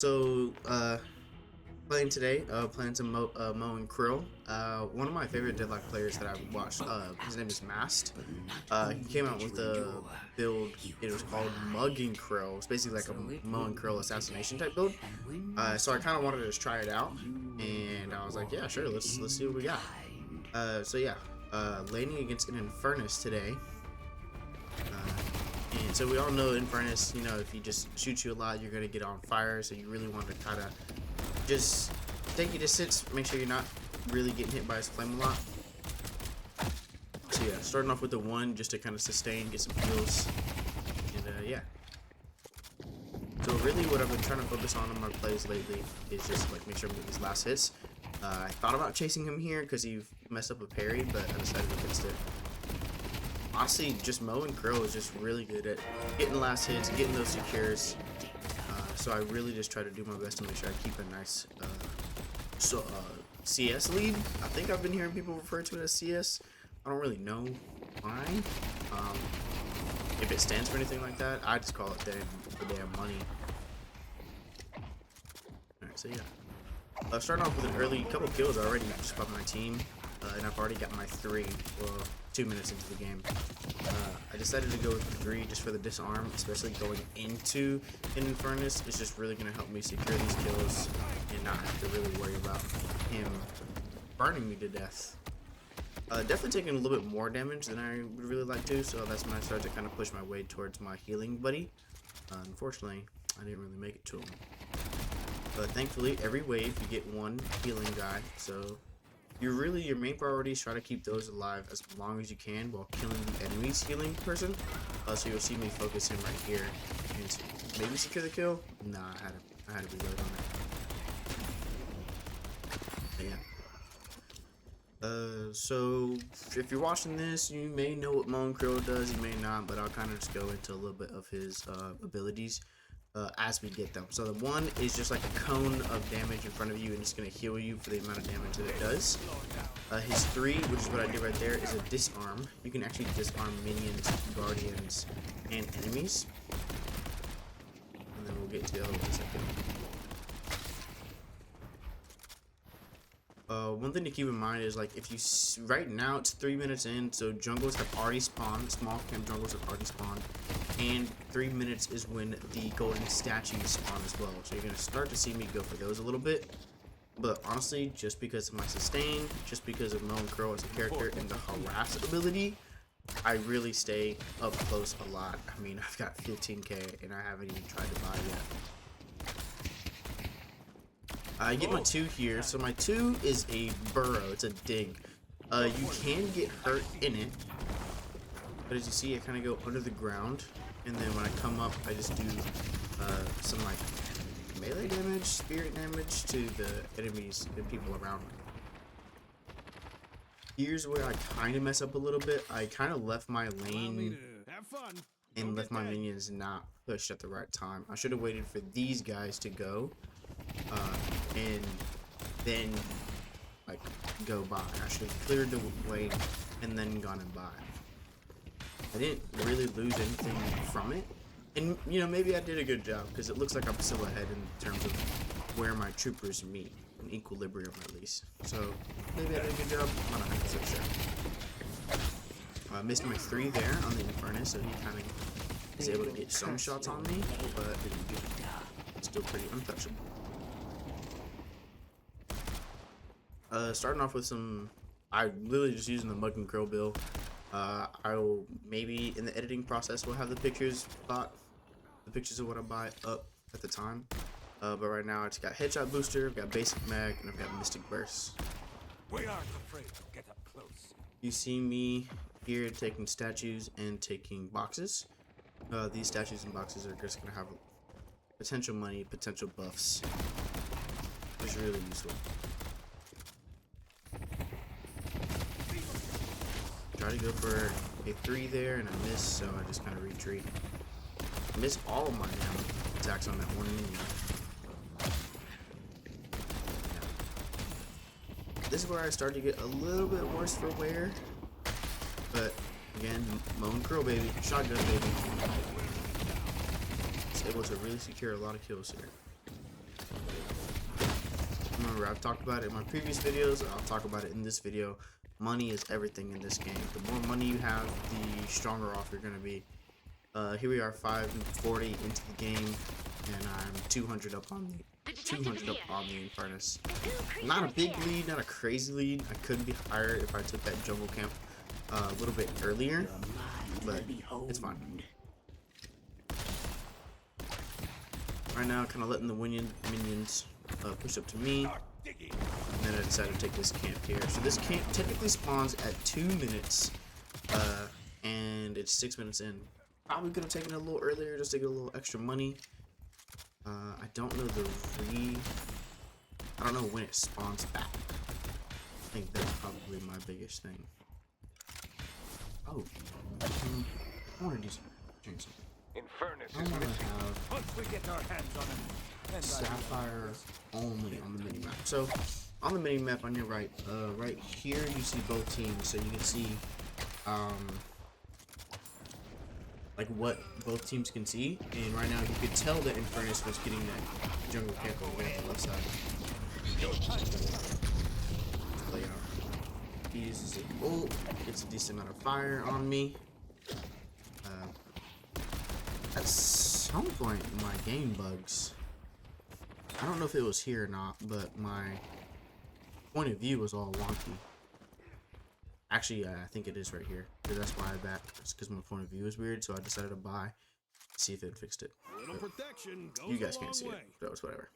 So, playing today, playing some Mo and Krill. One of my favorite Deadlock players that I've watched, his name is Mast. He came out with a build, it was called Mug and Krill. It's basically like a Mo and Krill assassination type build. So I kind of wanted to just try it out, and I was like, yeah, sure, let's see what we got. So yeah, laning against an Infernus today. And so we all know Infernus, you know, if he just shoots you a lot, you're going to get on fire. So you really want to kind of just take your distance, make sure you're not really getting hit by his flame a lot. So yeah, starting off with the 1 just to kind of sustain, get some heals. And yeah. So really what I've been trying to focus on my plays lately is just like make sure I'm getting these last hits. I thought about chasing him here because he messed up a parry, but I decided against it. Honestly, just Mo and Krill is just really good at getting last hits, getting those secures. So I really just try to do my best to make sure I keep a nice CS lead. I think I've been hearing people refer to it as CS. I don't really know why. If it stands for anything like that, I just call it the damn money. Alright, so yeah. Starting off with an early couple kills already just by my team. And I've already got my 3, well, 2 minutes into the game. I decided to go with the 3 just for the disarm, especially going into an Infernus. It's just really going to help me secure these kills and not have to really worry about him burning me to death. Definitely taking a little bit more damage than I would really like to, so that's when I started to kind of push my way towards my healing buddy. Unfortunately, I didn't really make it to him. But thankfully, every wave you get 1 healing guy, so your main priority is try to keep those alive as long as you can while killing the enemy's healing person. So you'll see me focus him right here and maybe secure the kill. Nah, I had to reload on it. But yeah. So if you're watching this, you may know what Mo and Krill does, you may not, but I'll kind of just go into a little bit of his abilities. As we get them. So the 1 is just like a cone of damage in front of you, and it's going to heal you for the amount of damage that it does. His 3, which is what I did right there, is a disarm. You can actually disarm minions, guardians, and enemies. And then we'll get to the other one in a second. One thing to keep in mind is like if you right now it's 3 minutes in, so jungles have already spawned, small camp jungles have already spawned, and 3 minutes is when the golden statues spawn as well. So you're gonna start to see me go for those a little bit, but honestly, just because of my sustain, just because of Mo and Krill as a character and the harass ability, I really stay up close a lot. I mean, I've got 15k and I haven't even tried to buy yet. I get my 2 here, so my 2 is a burrow, it's a dig. You can get hurt in it, but as you see, I kind of go under the ground, and then when I come up, I just do some like melee damage, spirit damage to the enemies and people around me. Here's where I kind of mess up a little bit. I kind of left my lane and left my minions not pushed at the right time. I should have waited for these guys to go. And then like go by. I should have cleared the way and then gone and by. I didn't really lose anything from it, and you know, maybe I did a good job because it looks like I'm still ahead in terms of where my troopers meet in equilibrium at least. So maybe I did a good job. I'm not 100% sure. I missed my 3 there on the Infernus, so he kind of is able to get some shots on me, but didn't do it. It's still pretty untouchable. Starting off with some, I'm literally just using the Mug and Krill build. I will maybe in the editing process we'll have the pictures of what I buy up at the time. But right now it's got headshot booster, I've got basic mag, and I've got mystic burst. We aren't afraid to get up close. You see me here taking statues and taking boxes. These statues and boxes are just gonna have potential money, potential buffs, which is really useful. Try to go for a 3 there, and I miss, so I just kind of retreat. I miss all of my damn attacks on that 1 minion. Yeah. This is where I start to get a little bit worse for wear, but again, Mo and Krill, baby, shotgun, baby. Just able to really secure a lot of kills here. remember, I've talked about it in my previous videos. I'll talk about it in this video. Money is everything in this game. The more money you have, the stronger off you're gonna be. Here we are, 540 into the game, and I'm 200 up on the Infernus. Not a big lead, not a crazy lead. I could be higher if I took that jungle camp a little bit earlier, but it's fine. Right now, kind of letting the minions push up to me, and then I decided to take this camp here. So this camp typically spawns at 2 minutes, and it's 6 minutes in. Probably could have taken it a little earlier just to get a little extra money. I don't know I don't know when it spawns back. I think that's probably my biggest thing. Oh, I want to do something. I want to have Once we get our hands on him, then Sapphire only on the minimap. So on the minimap on your right, right here you see both teams, so you can see like what both teams can see. And right now you could tell that Infernus was getting that jungle camp over on the left side. Play out. He uses it. Oh, gets a decent amount of fire on me. At some point my game bugs. I don't know if it was here or not, but my point of view was all wonky. Actually, I think it is right here. That's why I backed. It's because my point of view is weird, so I decided to buy, see if it fixed it. You guys can't see it, so it's whatever.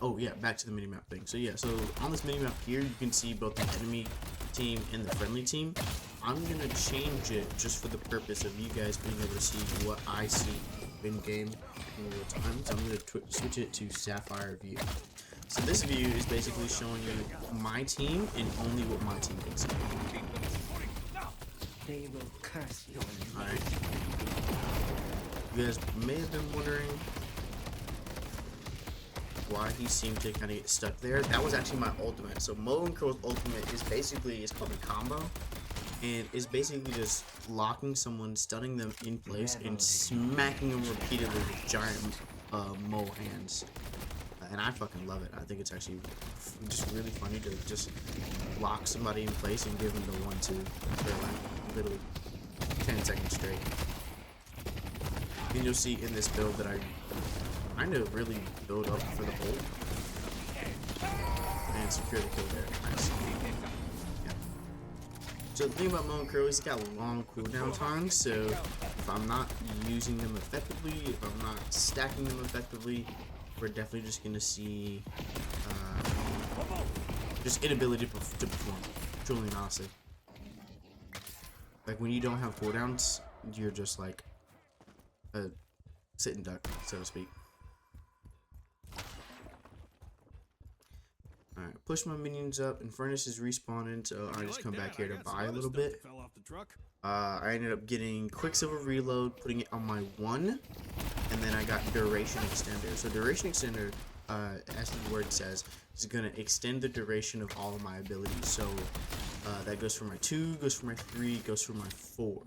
Oh yeah, back to the minimap thing. So yeah, so on this minimap here, you can see both the enemy team and the friendly team. I'm gonna change it just for the purpose of you guys being able to see what I see in game in real time. So I'm gonna switch it to Sapphire view. So this view is basically showing you my team and only what my team can see. They will curse you. Alright. You guys may have been wondering why he seemed to kind of get stuck there. That was actually my ultimate. So Mo and Krill's ultimate is basically, it's called a combo. And it's basically just locking someone, stunning them in place, and smacking them repeatedly with giant Mo hands. And I fucking love it. I think it's actually just really funny to just lock somebody in place and give them the 1-2 for like literally 10 seconds straight. And you'll see in this build that I kind of really build up for the ult and secure the kill there. Nice. Yeah. So the thing about Mo and Krill is he's got long cooldown times, so if I'm not using them effectively, if I'm not stacking them effectively, we're definitely just gonna see just inability to perform, truly and honestly. Like when you don't have cooldowns, you're just like a sit and duck, so to speak. Alright, push my minions up. Infernus is respawning, so I just come back here to buy a little bit. I ended up getting Quicksilver Reload, putting it on my 1, and then I got Duration Extender. So Duration Extender, as the word says, is going to extend the duration of all of my abilities. So that goes for my 2, goes for my 3, goes for my 4.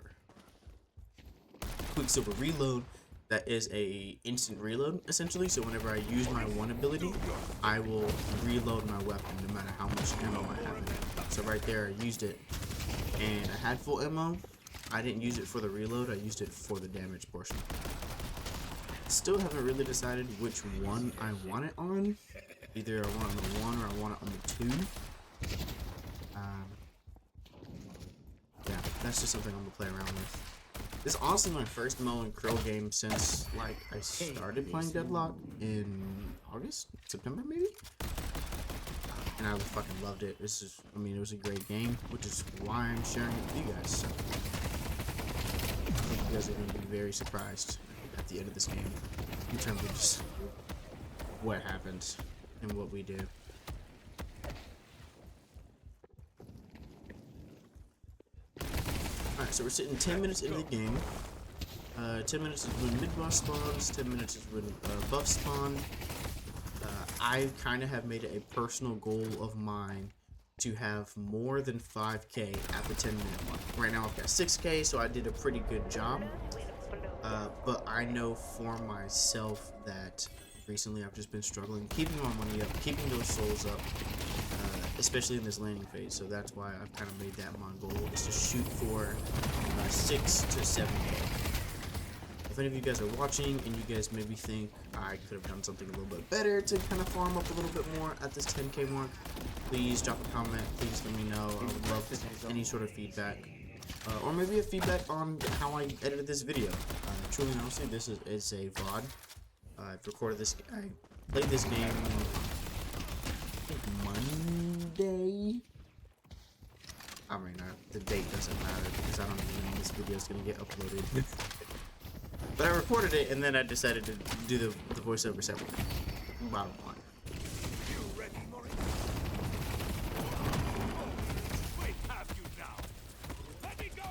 Quicksilver Reload, that is a instant reload essentially, so whenever I use my 1 ability, I will reload my weapon no matter how much ammo I have in it. So right there I used it and I had full ammo. I didn't use it for the reload, I used it for the damage portion. Still haven't really decided which one I want it on. Either I want it on the 1 or I want it on the 2. Yeah, that's just something I'm gonna play around with. This is honestly my first Mo and Krill game since like I started playing Deadlock in August, September maybe, and I fucking loved it. This is, I mean, it was a great game, which is why I'm sharing it with you guys. So I think you guys are gonna be very surprised at the end of this game in terms of just what happens and what we do. Alright, so we're sitting 10 minutes into the game. 10 minutes is when mid-boss spawns, 10 minutes is when buffs spawn. I kind of have made it a personal goal of mine to have more than 5k at the 10-minute mark. Right now I've got 6k, so I did a pretty good job. But I know for myself that recently I've just been struggling keeping my money up, keeping those souls up, especially in this laning phase. So that's why I've kind of made that my goal, is to shoot for 6 to 7K. If any of you guys are watching and you guys maybe think I could have done something a little bit better to kind of farm up a little bit more at this 10K mark, please drop a comment. Please let me know. I would love any sort of feedback, or maybe a feedback on how I edited this video. Truly and honestly, this is a VOD. I've recorded this. I played this game, I think Monday. I mean, the date doesn't matter because I don't even know when this video is gonna get uploaded. But I recorded it, and then I decided to do the voiceover separately. Bottom line.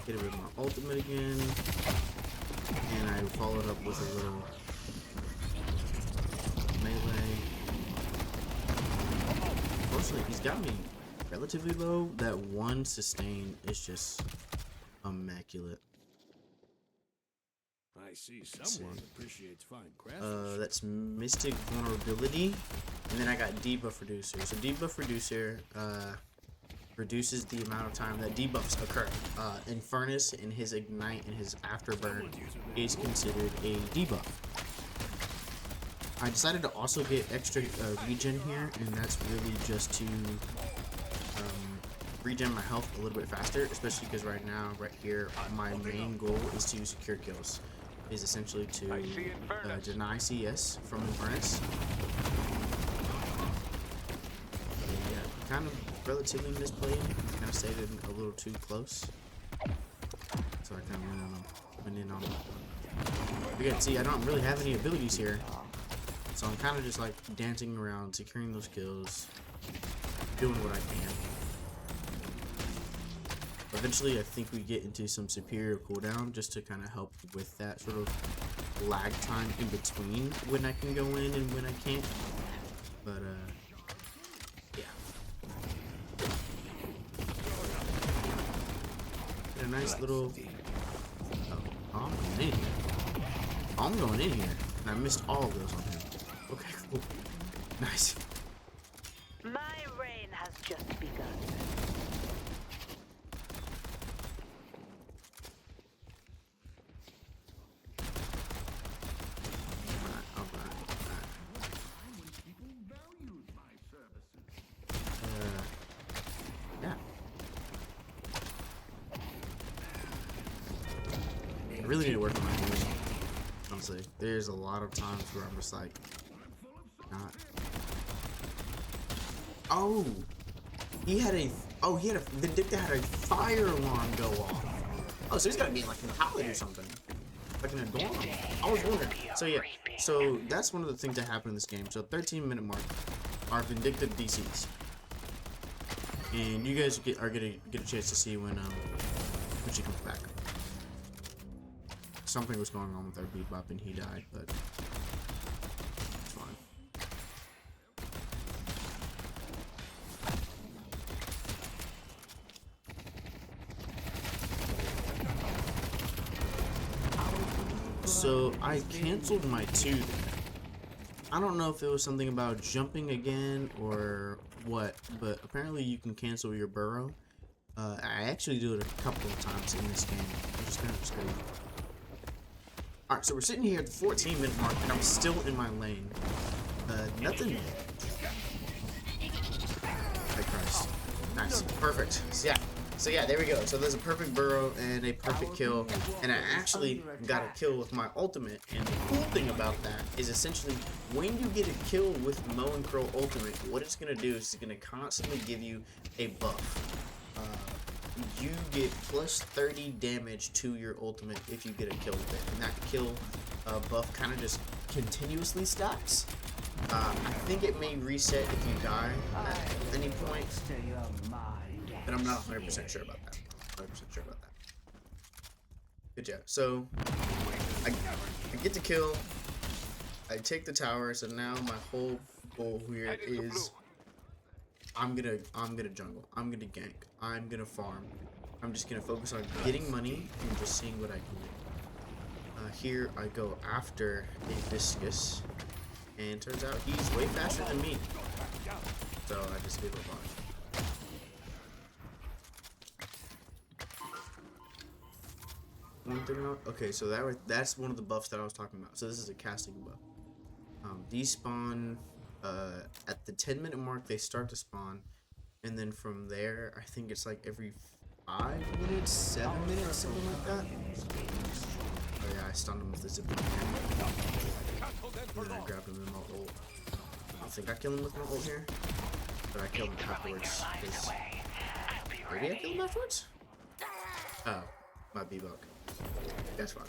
Hit it with my ultimate again, and I followed up with a little melee. Unfortunately, he's got me relatively low. That one sustain is just immaculate. I see someone appreciates fine craftsmanship. That's Mystic Vulnerability, and then I got Debuff Reducer. So Debuff Reducer reduces the amount of time that debuffs occur. In Furnace, in his Ignite, and his Afterburn is considered a debuff. I decided to also get extra regen here, and that's really just to regen my health a little bit faster, especially because right now, right here, my main goal is to secure kills. Is essentially to deny CS from Furnace. Yeah, kind of relatively misplayed. Kind of stayed in a little too close. So I kind of went in on him. Again, see, I don't really have any abilities here. So I'm kind of just like dancing around, securing those kills, doing what I can. Eventually, I think we get into some superior cooldown just to kind of help with that sort of lag time in between when I can go in and when I can't. But, yeah. Get a nice little... Oh, I'm going in here. I'm going in here. And I missed all of those on him. Okay, cool. Nice. My reign has just begun. I really need to work on my aiming. Honestly, there's a lot of times where I'm just like, not. Oh, he had a Vindicta had a fire alarm go off. Oh, so he's gotta be like in a pallet or something, like in a dorm. I was wondering. So yeah, so that's one of the things that happened in this game. So 13-minute mark, our Vindicta DCs, and you guys are gonna get a chance to see when she comes back. Something was going on with our Bebop and he died, but it's fine. So I canceled my 2 there. I don't know if it was something about jumping again or what, but apparently you can cancel your burrow. I actually do it a couple of times in this game, which is kind of scary. Alright, so we're sitting here at the 14-minute mark, and I'm still in my lane. Nothing. Oh, Christ. Nice. Perfect. So yeah, there we go. So there's a perfect burrow and a perfect kill, and I actually got a kill with my ultimate. And the cool thing about that is essentially when you get a kill with Mo and Krill ultimate, what it's gonna do is it's gonna constantly give you a buff. You get plus 30 damage to your ultimate if you get a kill with it, and that kill buff kind of just continuously stacks. I think it may reset if you die at any point, but I'm not 100% sure about that. 100% sure about that. Good job. So I get the kill. I take the tower. So now my whole goal here is I'm gonna jungle. I'm gonna gank. I'm gonna farm. I'm just gonna focus on getting money and just seeing what I can do. Here I go after a Viscus. And turns out he's way faster than me. So I just gave up on it. One thing okay, so that's one of the buffs that I was talking about. So this is a casting buff. These spawn at the 10-minute mark. They start to spawn, and then from there, I think it's like every 5 minutes, 7 minutes, something like that. Oh yeah, I stunned him with the zip line. And then I grabbed him in my ult. I don't think I killed him with my ult here, but I killed him afterwards. Maybe I killed him afterwards? Oh, my B-Buck. That's fine.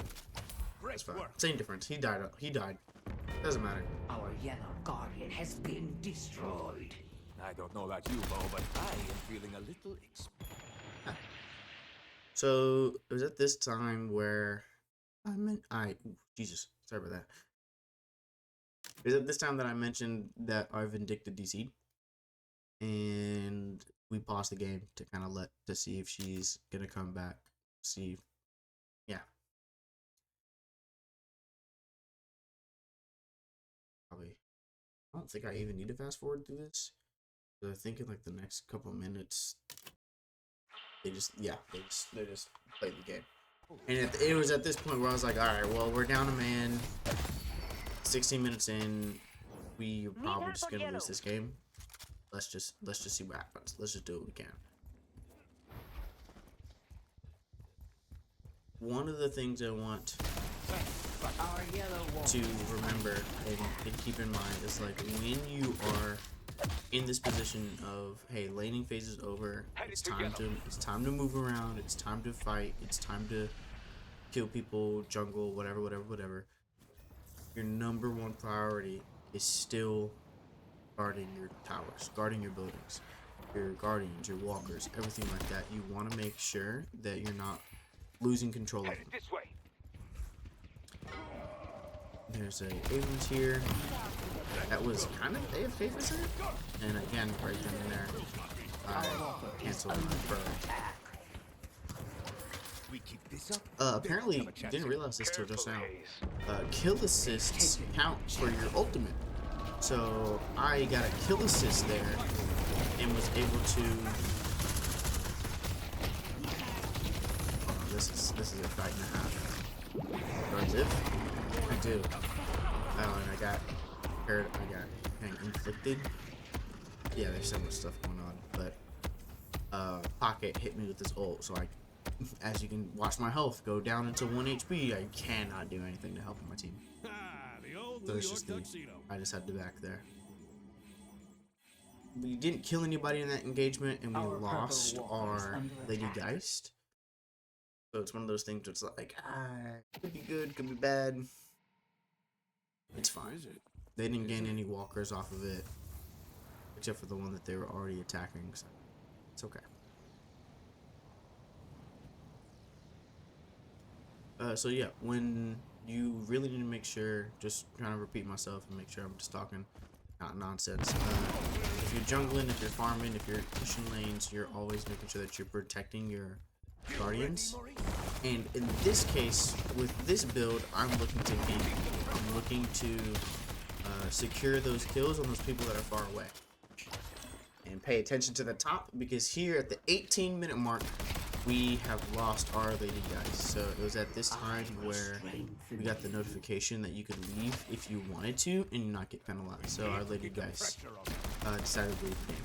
That's fine. Same difference. He died. He died. Doesn't matter. Our yellow guardian has been destroyed. I don't know about you, Bo, but I am feeling a little So it was at this time where Jesus, sorry about that. It was at this time that I mentioned that our Vindicta DC'd, and we paused the game to kind of to see if she's gonna come back. See, yeah. Probably. I don't think I even need to fast forward through this. I think in like the next couple of minutes, they just played the game. And it was at this point where I was like, all right, well, we're down a man. 16 minutes in, we're probably just gonna lose this game. Let's just see what happens. Let's just do what we can. One of the things I want to remember and keep in mind is like when you are in this position of, hey, laning phase is over, it's time to move around, it's time to fight, it's time to kill people, jungle, whatever. Your number one priority is still guarding your towers, guarding your buildings, your guardians, your walkers, everything like that. You want to make sure that you're not losing control of them. There's a Abrams here. That was kind of AFK for a second. And again, right then and there, I canceled my pro. Apparently, didn't realize this till just now. Kill assists count for your ultimate. So I got a kill assist there and was able to. Oh, this is a fight and a half. Do I live? I do. Oh, and I got hurt. I got inflicted. Yeah, there's so much stuff going on. But Pocket hit me with his ult, so as you can watch my health go down into 1 HP, I cannot do anything to help my team. So it's just I just had to back there. We didn't kill anybody in that engagement, and we lost our Lady Geist. So it's one of those things where it's like, could be good, could be bad. It's fine. They didn't gain any walkers off of it, except for the one that they were already attacking, so it's okay. So yeah, when you really need to make sure, just trying to repeat myself and make sure I'm just talking, not nonsense. If you're jungling, if you're farming, if you're pushing lanes, you're always making sure that you're protecting your guardians. And in this case, with this build, I'm looking to secure those kills on those people that are far away. And pay attention to the top, because here at the 18-minute mark, we have lost our Lady Geist. So it was at this time where we got the notification that you could leave if you wanted to and not get penalized. So our Lady Geist decided to leave the game.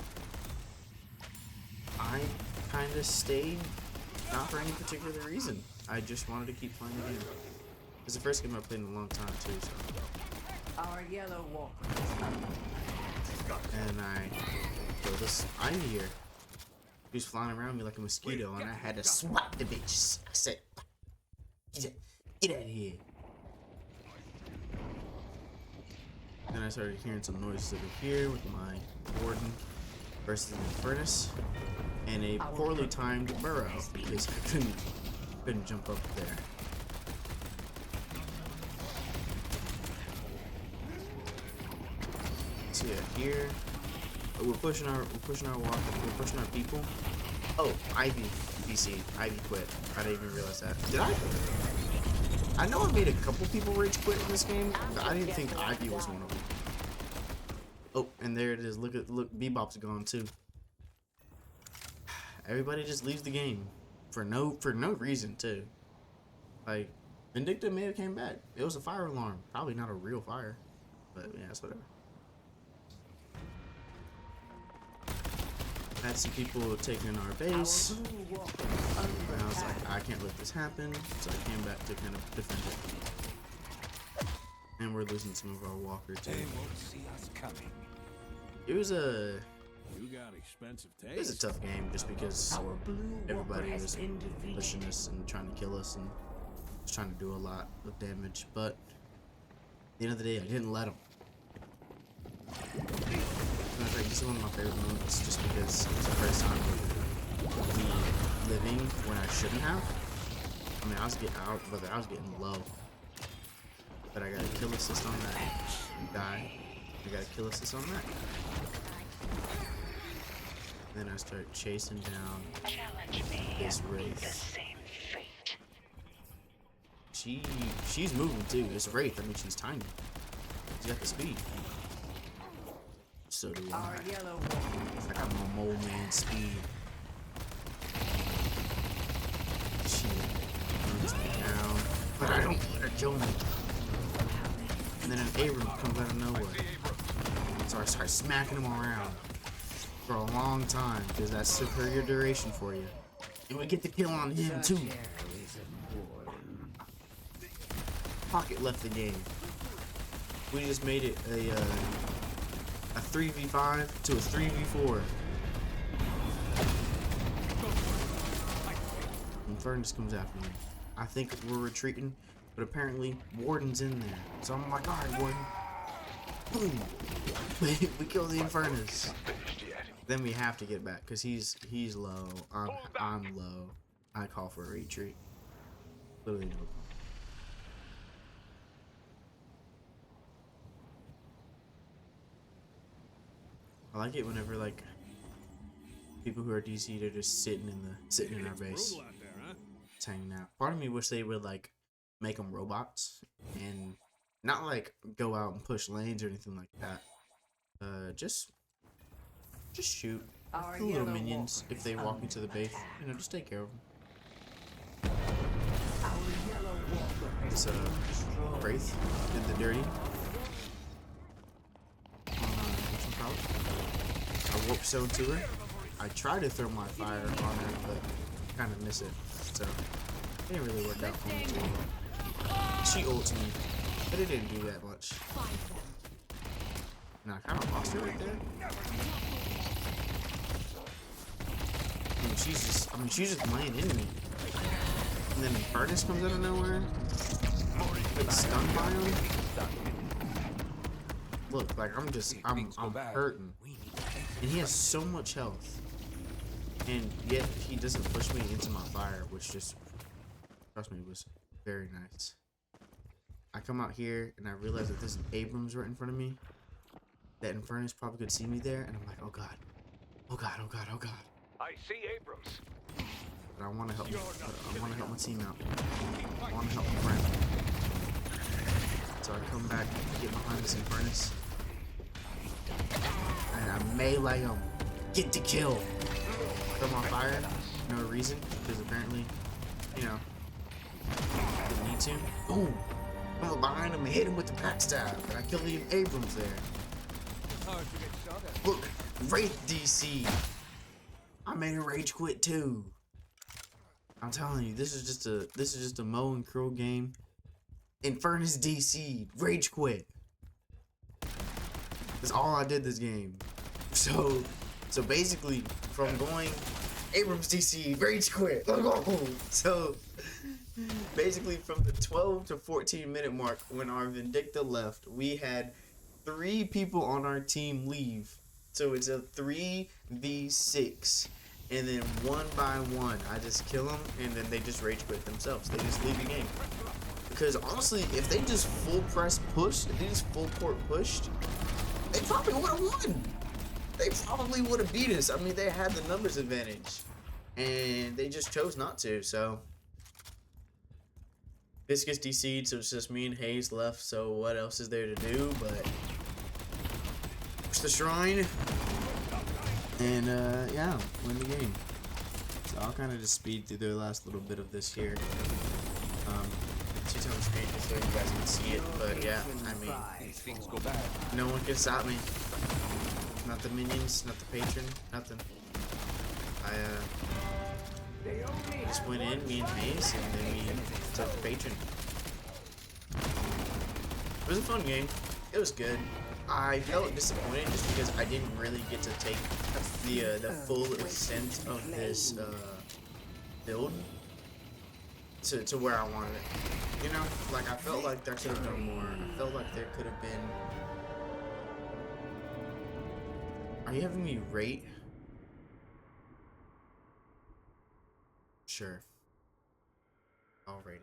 I kind of stayed, not for any particular reason. I just wanted to keep playing the game. It's the first game I've played in a long time too. So. Our yellow walker. And I killed this Ivy here. He was flying around me like a mosquito, and I had to swat the bitch. I said, get out of here. Then I started hearing some noises over here with my warden versus the furnace, and a poorly timed burrow because I couldn't jump up there. So yeah, here we're pushing our walk, we're pushing our people. Oh, Ivy BC, Ivy quit. I didn't even realize that. Did I? I know I made a couple people rage quit in this game, but I didn't think Ivy was one of them. Oh, and there it is. Look, Bebop's gone too. Everybody just leaves the game for no reason too. Like, Vindicta may have came back. It was a fire alarm. Probably not a real fire, but yeah, it's whatever. Had some people taking our base. And I was like, I can't let this happen, so I came back to kind of defend it. And we're losing some of our walker too. They won't see us coming. It was a tough game just because everybody was pushing us and trying to kill us and was trying to do a lot of damage. But at the end of the day, I didn't let them. In fact, this is one of my favorite moments just because it was the first time of me living when I shouldn't have. I mean, I was getting low. But I got a kill assist on that guy. I got a kill assist on that. Then I start chasing down this Wraith. She's moving too. It's Wraith. I mean, she's tiny. She's got the speed. So do I. I got my mole man speed. She runs me down, but I don't let her kill me. And then an Abram comes out of nowhere. So I start smacking him around for a long time because that's superior duration for you. And we get the kill on him too. Pocket left the game. We just made it a 3v5 to a 3v4. Infernus comes after me. I think we're retreating, but apparently Warden's in there. So I'm like, alright, Warden. Boom! We kill the Infernus. Then we have to get back because he's low. I'm low. I call for a retreat. Literally no. I like it whenever like people who are DC'd are just sitting in our base, just hanging out. Part of me wish they would like make them robots and not like go out and push lanes or anything like that. Just shoot the little minions if they walk into the base. You know, just take care of them. This Wraith did the dirty. I warp zone to her. I tried to throw my fire on her, but kind of miss it. So it didn't really work out for me too well. She ults me, but it didn't do that much. Nah, I kind of lost her right there. I mean, she's just laying into me. And then Infernus comes out of nowhere. Like stun by him. Look, like I'm hurting. And he has so much health. And yet he doesn't push me into my fire, which just, trust me, was very nice. I come out here and I realize that there's an Abrams right in front of me. That Infernus probably could see me there, and I'm like, oh god. Oh god, oh god, oh god. I see Abrams. But I want to help. I want to help my team out. I want to help my friend. So I come back, get behind this Infernus, and I melee him. Get the kill. Throw my fire. No reason, because apparently, you know, didn't need to. Boom. I'm behind him and hit him with the backstab, and I kill the Abrams there. Look, Wraith DC. I made a rage quit too. I'm telling you, this is just a Mo and Krill game. Infernus DC, rage quit. That's all I did this game. So basically, from going Abrams DC, rage quit. So basically, from the 12 to 14 minute mark, when our Vindicta left, we had 3 people on our team leave. So it's a 3v6. And then one by one, I just kill them, and then they just rage quit themselves. They just leave the game. Because honestly, if they just full press pushed, if they just full court pushed, they probably would have won. They probably would have beat us. I mean, they had the numbers advantage. And they just chose not to, so. This gets DC'd, so it's just me and Hayes left, so what else is there to do? But push the shrine, and yeah, win the game. So I'll kind of just speed through the last little bit of this here. 2 times speed just so you guys can see it, but yeah, I mean, These things go bad. no one can stop me. Not the minions, not the patron, nothing. I just went in, me and Mace, and then we took the patron. It was a fun game. It was good. I felt disappointed just because I didn't really get to take the full extent of this build to where I wanted it. You know, like I felt like there could have been more. I felt like there could have been. Are you having me rate? Sure. I'll rate it.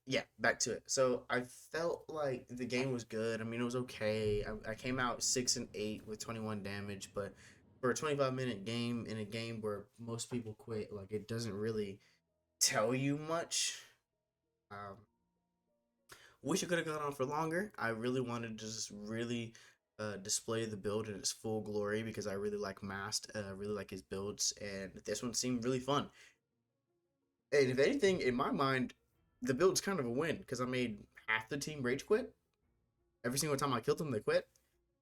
Yeah, back to it. So I felt like the game was good. I mean, it was okay. I came out 6 and 8 with 21 damage, but for a 25-minute game in a game where most people quit, like it doesn't really tell you much. Wish it could have gone on for longer. I really wanted to just really display the build in its full glory because I really like Mast. I really like his builds, and this one seemed really fun. And if anything, in my mind, the build's kind of a win because I made half the team rage quit. Every single time I killed them, they quit.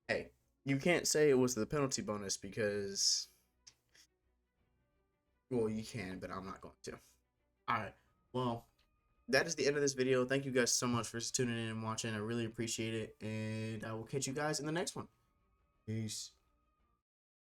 Hey, you can't say it was the penalty bonus because, well, you can, but I'm not going to. Alright, well, that is the end of this video. Thank you guys so much for tuning in and watching. I really appreciate it, and I will catch you guys in the next one. Peace.